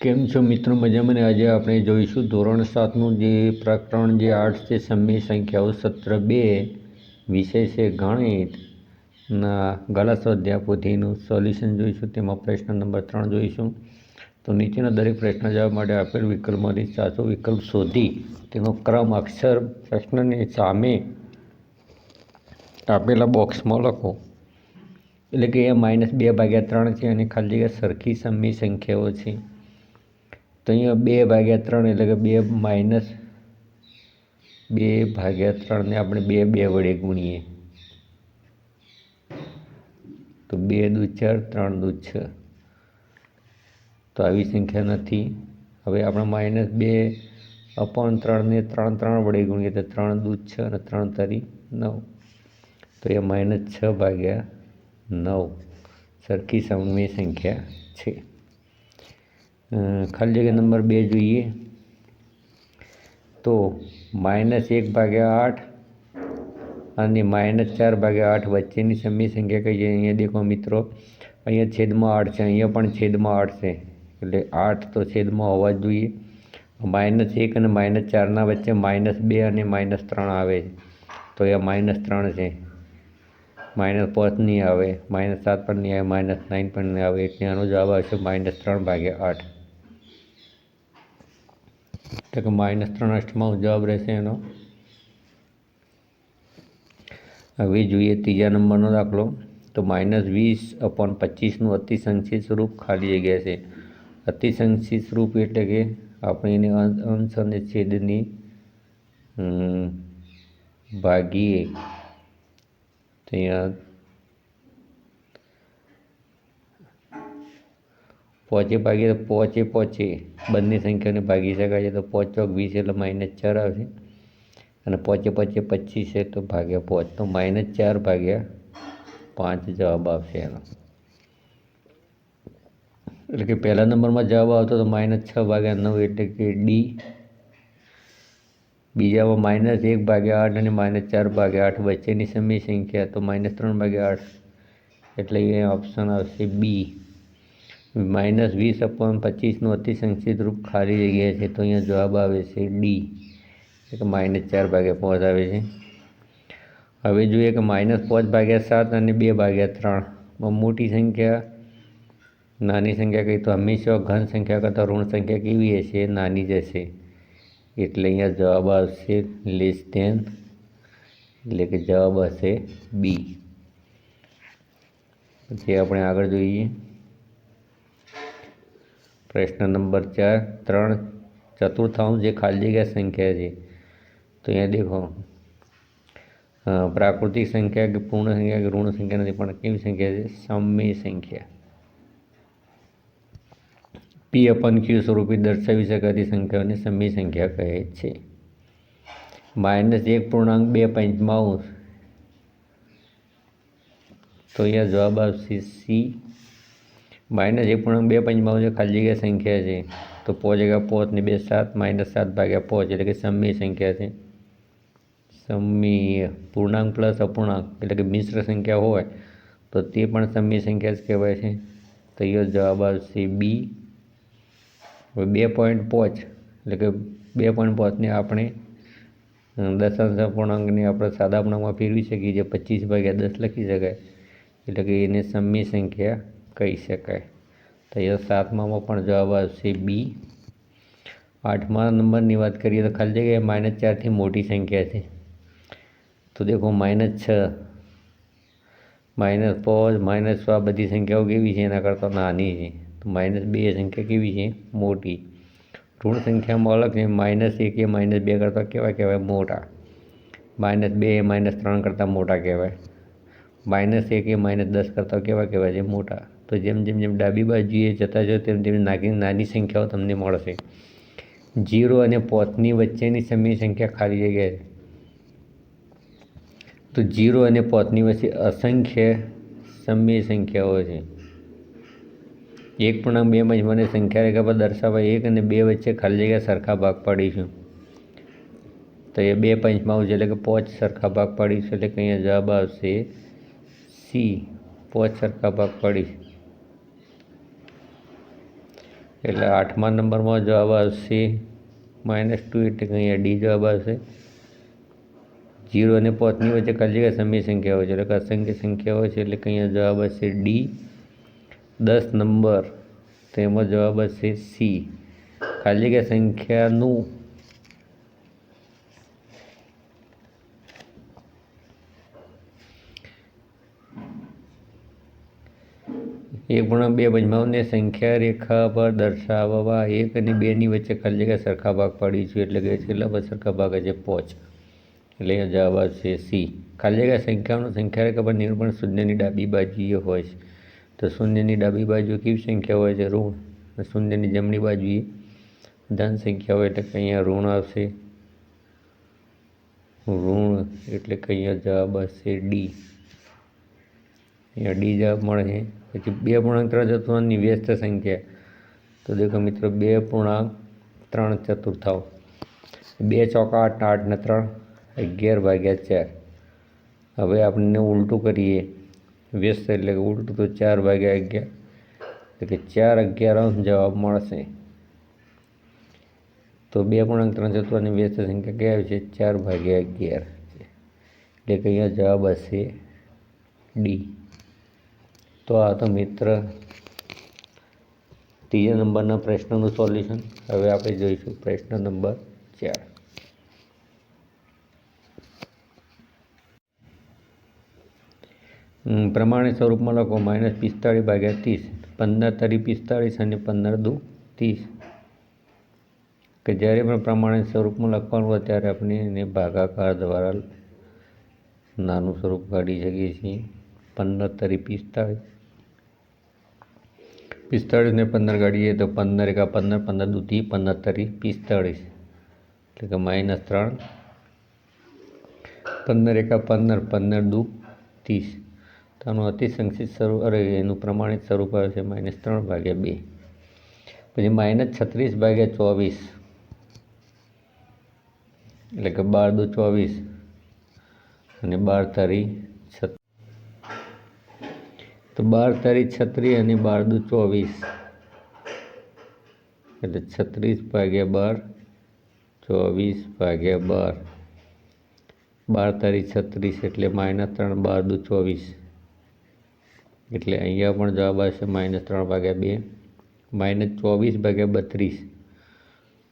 કેમ છો મિત્રો? મજામાં? આજે આપણે જોઈશું ધોરણ 7નું જે પ્રકરણ જે 8 છે, સમય સંખ્યાઓ, સત્ર 2, વિષય છે ગણિત ના ગાલા સ્વાધ્યાય પોથીનું સોલ્યુશન જોઈશું. તેમાં પ્રશ્ન નંબર 3 જોઈશું. તો નીચેના દરેક પ્રશ્ન જવાબ માટે આપેલ વિકલ્પમાંથી સાચો વિકલ્પ શોધી તેનો ક્રમ અક્ષર પ્રશ્નની સામે આપેલા બોક્સમાં લખો. એટલે કે એ -2/3 છે અને ખાલી જગ્યા સરખી સમય સંખ્યાઓ છે. તો અહીંયા 2/3 એટલે કે 2 - 2/3 ને આપણે 2 વડે ગુણીએ તો 2 દુ 4, 3 દુ 6. તો આવી સંખ્યા નથી. હવે આપણે -2/3 ને 3 વડે ગુણીએ તો 3 દુ 6 અને 3 તરી 9. તો એ -6/9 સરખી સમય સંખ્યા છે. ખાલી જગ્યા નંબર 2 જોઈએ તો -1/8 અને -4/8 વચ્ચેની સમય સંખ્યા કઈ છે? અહીંયા દેખો મિત્રો, અહીંયા છેદમાં 8 છે, અહીંયા પણ છેદમાં 8 છે, એટલે 8 તો છેદમાં હોવા જ જોઈએ. -1 અને -4ના વચ્ચે -2 અને -3 આવે છે, તો એ -3 છે. -5 નહીં આવે, -7 પણ નહીં આવે, -9 પણ નહીં આવે, એટલે આનો જવાબ આવશે -3/8. એટલે કે -3 અષ્ટમાં જવાબ રહેશે એનો. હવે જોઈએ ત્રીજા નંબરનો દાખલો. તો -20/25નું અતિસંક્ષિપ્ત સ્વરૂપ ખાલી જગ્યા છે. અતિસંક્ષિપ્ત સ્વરૂપ એટલે કે આપણે એને અંશ અને છેદની ભાગીએ તો અહીંયા પોચે ભાગીએ તો પોચે બંને સંખ્યાને ભાગી શકાય છે. તો 5 ચોક 20 એટલે -4 આવશે અને પોચે 25 છે તો ભાગ્યા 5, તો -4/5 જવાબ આવશે એનો. એટલે કે પહેલા નંબરમાં જવાબ આવતો તો -6/9 એટલે કે ડી. બીજામાં -1/8 અને -4/8 વચ્ચેની સમય સંખ્યા તો -3/8 એટલે એ ઓપ્શન આવશે બી. -20/25નું અતિસંક્ષિપ્ત રૂપ ખાલી જગ્યા છે, તો અહીંયા જવાબ આવે છે ડી, એટલે કે -4/5 આવે છે. હવે જોઈએ કે -5/7 અને 2/3માં મોટી સંખ્યા નાની સંખ્યા કઈ? તો હંમેશા ઘન સંખ્યા કરતાં ઋણ સંખ્યા કેવી હશે? નાની જ હશે, એટલે અહીંયા જવાબ આવશે લેસ ધેન, એટલે કે જવાબ હશે બી. પછી આપણે આગળ જોઈએ પ્રશ્ન નંબર 4. 3/4 જે ખાલી જગ્યા સંખ્યા છે, તો અહીંયા દેખો પ્રાકૃતિક સંખ્યા કે પૂર્ણ સંખ્યા કે ઋણ સંખ્યા નથી, પણ કેવી સંખ્યા છે? સમય સંખ્યા. P/Q સ્વરૂપે દર્શાવી શકાતી સંખ્યાઓને સમય સંખ્યા કહે છે. -1.2 તો અહીંયા જવાબ આવશે સી. -1.2 જે ખાલી જગ્યા સંખ્યા છે, તો 5 ને 2 7, -7/5 એટલે કે સમય સંખ્યા છે. સમય પૂર્ણાંક પ્લસ અપૂર્ણાંક એટલે કે મિશ્ર સંખ્યા હોય તો તે પણ સમય સંખ્યા જ કહેવાય છે. તો અહીંયા જવાબ આવશે બી. હવે 2.5 એટલે કે 2.5ને આપણે દશાંશ અપૂર્ણાંકને આપણે સાદા અપૂર્ણાંકમાં ફેરવી શકીએ, જે 25/10 લખી શકાય, એટલે કે એને સમય સંખ્યા કહી શકાય. તો અહીંયા 7મામાં પણ જવાબ આવશે બી. 8મા નંબરની વાત કરીએ તો ખાલી જગ્યાએ -4થી મોટી સંખ્યા છે. તો દેખો -6, -5, -6 આ બધી સંખ્યાઓ કેવી છે? એના કરતાં નાની છે. તો -2 સંખ્યા કેવી છે? મોટી. ઋણ સંખ્યામાં અલગ છે. -1 એ -2 કરતાં કેવા કહેવાય? મોટા. -2 એ -3 કરતાં મોટા કહેવાય. -1 એ -10 કરતાં કેવા કહેવાય છે? મોટા. તો જેમ ડાબી બાજુએ જતા જાઓ તેમ નાની સંખ્યાઓ તમને મળશે. 0 અને 5ની વચ્ચેની સમય સંખ્યા ખાલી જગ્યા છે. તો 0 અને 5ની વચ્ચે અસંખ્ય સમય સંખ્યાઓ છે. 1.2 મને સંખ્યા રેખા પર દર્શાવવા 1 અને 2 વચ્ચે ખાલી જગ્યા સરખા ભાગ પાડીશું, તો એ 2 પંચમાંશ એટલે કે 5 સરખા ભાગ પાડીશું, એટલે કે અહીંયા જવાબ આવશે સી, 5 સરખા ભાગ પાડીશું. એટલે 8મા નંબરમાં જવાબ આવશે -2, એટલે કે અહીંયા ડી જવાબ આવશે. 0 અને 5ની વચ્ચે ખાલી જગ્યા સમય સંખ્યાઓ છે, એટલે કે અસંખ્ય સંખ્યાઓ છે, એટલે કે અહીંયા જવાબ હશે ડી. 10 નંબર, તો એમાં જવાબ હશે સી, ખાલી જગ્યા સંખ્યાનું 1/2 પંચમાંને સંખ્યા રેખા પર દર્શાવવા 1 અને 2ની વચ્ચે ખાલી જગ્યા સરખા ભાગ પાડી છું, એટલે કે કેટલા પર સરખા ભાગ છે 5, એટલે અહીંયા જવાબ આવશે સી. ખાલી જગ્યા સંખ્યાઓનું સંખ્યા રેખા પર નિરૂપણ શૂન્યની ડાબી બાજુએ હોય છે, તો શૂન્યની ડાબી બાજુ કેવી સંખ્યા હોય છે? ઋણ. શૂન્યની જમણી બાજુએ ધન સંખ્યા હોય, એટલે કે અહીંયા ઋણ આવશે. ઋણ, એટલે કે અહીંયા જવાબ આવશે ડી. અહીંયા ડી જવાબ મળે છે. પછી 2.3 વ્યસ્ત સંખ્યા, તો દેખો મિત્રો 2.3 ચતુર્થાઓ, 2 ચોકા 8, 8 ને 3 11/4. હવે આપણે ઉલટું કરીએ, વ્યસ્ત એટલે કે ઉલટું, તો 4/11, એટલે કે 4/11 જવાબ મળશે. તો 2.3 ચતુર્થાની વ્યસ્ત સંખ્યા કઈ આવી છે? 4/11, એટલે કે અહીંયા જવાબ હશે ડી. તો આ તો મિત્ર ત્રીજા નંબરના પ્રશ્નનું સોલ્યુશન. હવે આપણે જોઈશું પ્રશ્ન નંબર 4. પ્રમાણિત સ્વરૂપમાં લખો -45/30, 15×45 અને 15×2 30. કે જ્યારે પણ પ્રમાણિત સ્વરૂપમાં લખવાનું હોય ત્યારે આપણે એને ભાગાકાર દ્વારા નાનું સ્વરૂપ કાઢી શકીએ છીએ. 15×45, 45 ને 15 કાઢીએ તો 15 × 15, 15×2 15×45, એટલે કે -3. 15 × 15, 15×2 30. તો આનું અતિ સંક્ષિપ્ત સ્વરૂપ, એનું પ્રમાણિત સ્વરૂપ આવે છે -3/2. પછી -36/24, એટલે કે 12×2 24, અને 12×3 તો 12×3 36 અને 12×2 24, એટલે 36/12, 24/12. 12×3 એટલે -3, 12×2 24, એટલે અહીંયા પણ જવાબ આવશે -3/2. -24/32,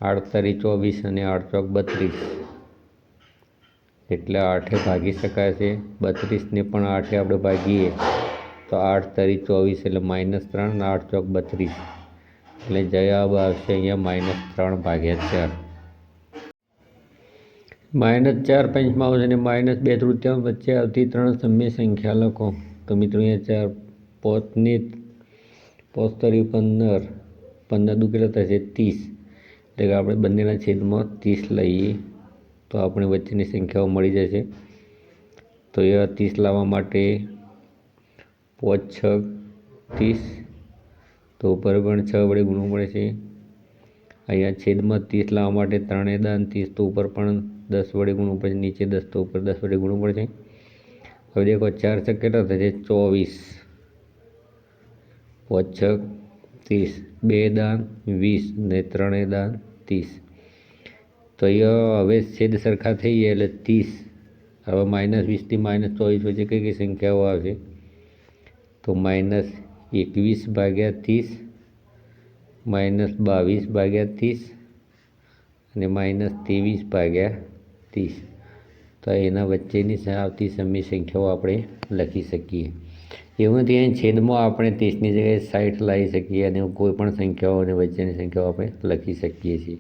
8×3 24 અને 8×4 32, એટલે 8 ભાગી શકાય છે. 32ને પણ 8 આપણે ભાગીએ તો 8×3 24, એટલે -3 અને 8×4 32, એટલે જવાબ આવશે અહીંયા -3/4. -4 પંચમાંશ અને -2/3 વચ્ચે આવતી 3 સમય સંખ્યા લખો. તો મિત્રો અહીંયા 4, 5 તરી 15, 15×2 કેટલા થશે? 30, એટલે કે આપણે બંનેના છેદમાં 30 લઈએ તો આપણે વચ્ચેની સંખ્યાઓ મળી જશે. તો એ 30 લાવવા માટે 5×6 30, તો ઉપર પણ 6 વડે ગુણવું પડે છે. અહીંયા છેદમાં 30 લાવવા માટે 3 દાન 30, તો ઉપર પણ 10 વડે ગુણવું પડે, નીચે 10, તો ઉપર 10 વડે ગુણવું પડે છે. હવે દેખો 4×6 કેટલા થશે? 24, 5×6 30, 2 દાન 20 ને 3 દાન 30. તો અહીંયા હવે છેદ સરખા થઈ ગયા એટલે 30. હવે -20 થી -24 વચ્ચે કઈ કઈ સંખ્યાઓ આવશે? તો -21/30, -22/30 અને -23/30. તો એના વચ્ચેની આવતી સમય સંખ્યાઓ આપણે લખી શકીએ. એવું નથી અહીં છેદમાં આપણે 30ની જગ્યાએ 60 લાવી શકીએ, અને કોઈ પણ સંખ્યાઓ અને વચ્ચેની સંખ્યાઓ આપણે લખી શકીએ છીએ.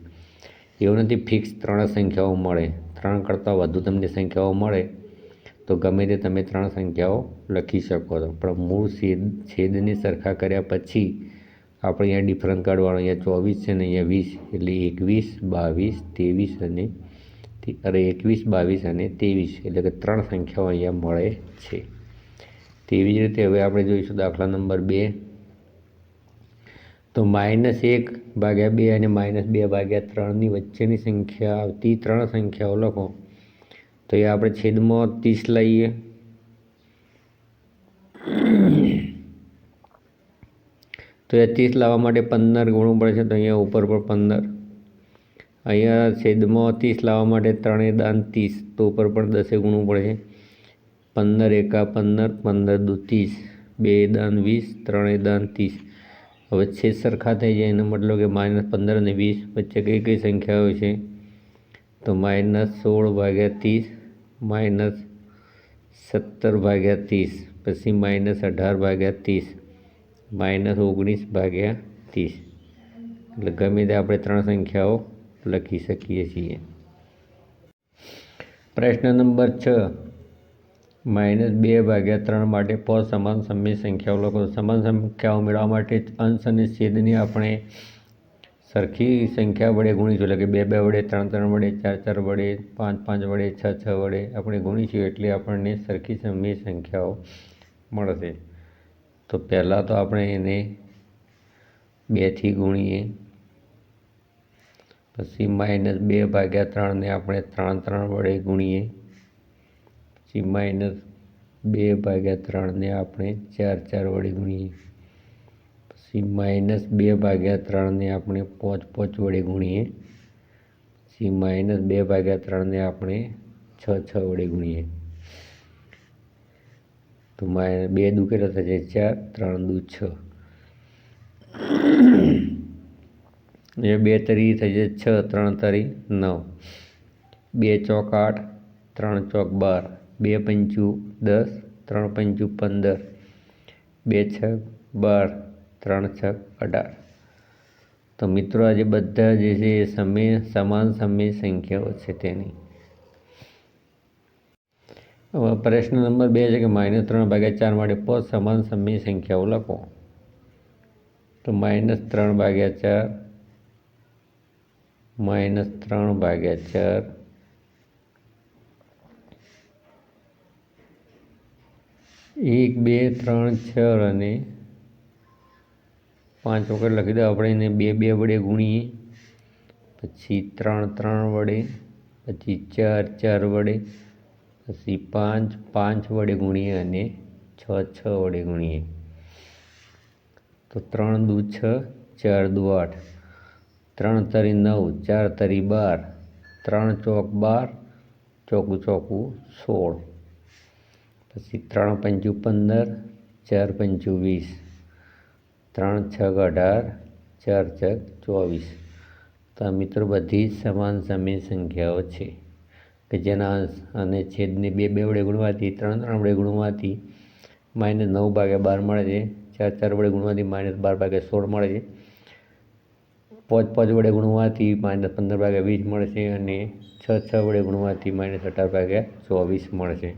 એવું નથી ફિક્સ 3 સંખ્યાઓ મળે, 3 કરતાં વધુ તમને સંખ્યાઓ મળે તો ગમે તે તમે 3 સંખ્યાઓ લખી શકો છો. પણ મૂળ છેદને સરખા કર્યા પછી આપણે અહીંયા ડિફરન્સ કાઢવાનો. અહીંયા 24 છે ને અહીંયા 20, એટલે 21, 22, 23 અને 21, 22 અને 23, એટલે કે 3 સંખ્યાઓ અહીંયા મળે છે. તેવી જ રીતે હવે આપણે જોઈશું દાખલા નંબર 2. તો -1/2 અને -2/3ની વચ્ચેની સંખ્યા આવતી 3 સંખ્યાઓ લખો. તો એ આપણે છેદમાં 30 લઈએ, તો એ 30 લાવવા માટે 15 ગુણવું પડે છે, તો અહીંયા ઉપર પર 15. અહીંયા છેદમાં 30 લાવવા માટે 3 દાન 30, તો ઉપર પણ 10 ગુણવું પડે છે. 15 એકા 15, 15 દુ 30, 2 દાન 20, 3 દાન 30. હવે છેદ સરખા થઈ જાય એનો મતલબ કે -15 અને 20 વચ્ચે કઈ કઈ સંખ્યાઓ છે? તો -16/30, -17/30, પછી -18/30, -19/30. એટલે ગમે તે આપણે 3 સંખ્યાઓ લખી શકીએ છીએ. પ્રશ્ન નંબર 6, -2/3 માટે 5 સમાન સમય સંખ્યાઓ લખો. સમાન સંખ્યાઓ મેળવવા માટે અંશ અને છેદને આપણે સરખી સંખ્યા વડે ગુણીશું, એટલે કે 2 વડે, 3 વડે, 4 વડે, 5 વડે, 6 વડે આપણે ગુણીશું એટલે આપણને સરખી સમય સંખ્યાઓ મળશે. તો પહેલાં તો આપણે એને 2થી ગુણીએ, પછી -2/3 ને આપણે 3 વડે ગુણીએ, પછી -2/3 ને આપણે 4 વડે ગુણીએ, પછી -2/3 ને આપણે 5 વડે ગુણીએ, પછી -2/3 ને આપણે 6 વડે ગુણીએ. તો 2 દુ કેટલા થશે? 4, 3 દુ 6. એ 2 તરી થઈ જશે 6, 3 તરી 9, 2 ચોક 8, 3 ચોક 12, 2 પંચું 10, 3 પંચું 15, 2 છક 12, 3 છક 18. તો મિત્રો આજે બધા જે છે એ સમાન સમય સંખ્યાઓ છે તેની. હવે પ્રશ્ન નંબર 2 છે કે -3/4 માટે 5 સમાન સમય સંખ્યાઓ લખો. તો -3/4, -3/4, એક, 2, 3, 4 અને 5 વખત લખી દો. આપણે એને 2 વડે ગુણીએ, પછી 3 વડે, પછી 4 વડે, પછી 5 વડે ગુણીએ અને 6 વડે ગુણીએ. તો 3 દુ 6, 4 દુ 8, 3 તરી 9, 4 તરી 12, 3 ચોક 12, ચોકું 16, પછી 3 પંચું 15, 4 પંચું 20, 3 છક 18, 4 છક 24. તો આ મિત્રો બધી સમાન સમય સંખ્યાઓ છે કે જેના અંશ અને છેદને 2 વડે ગુણવાથી, 3 વડે ગુણવાથી -9/12 મળે છે, 4 વડે ગુણવાથી -12/16 મળે છે, 5 વડે ગુણવાથી -15/20 મળશે અને 6 વડે ગુણવાથી -18/24 મળશે.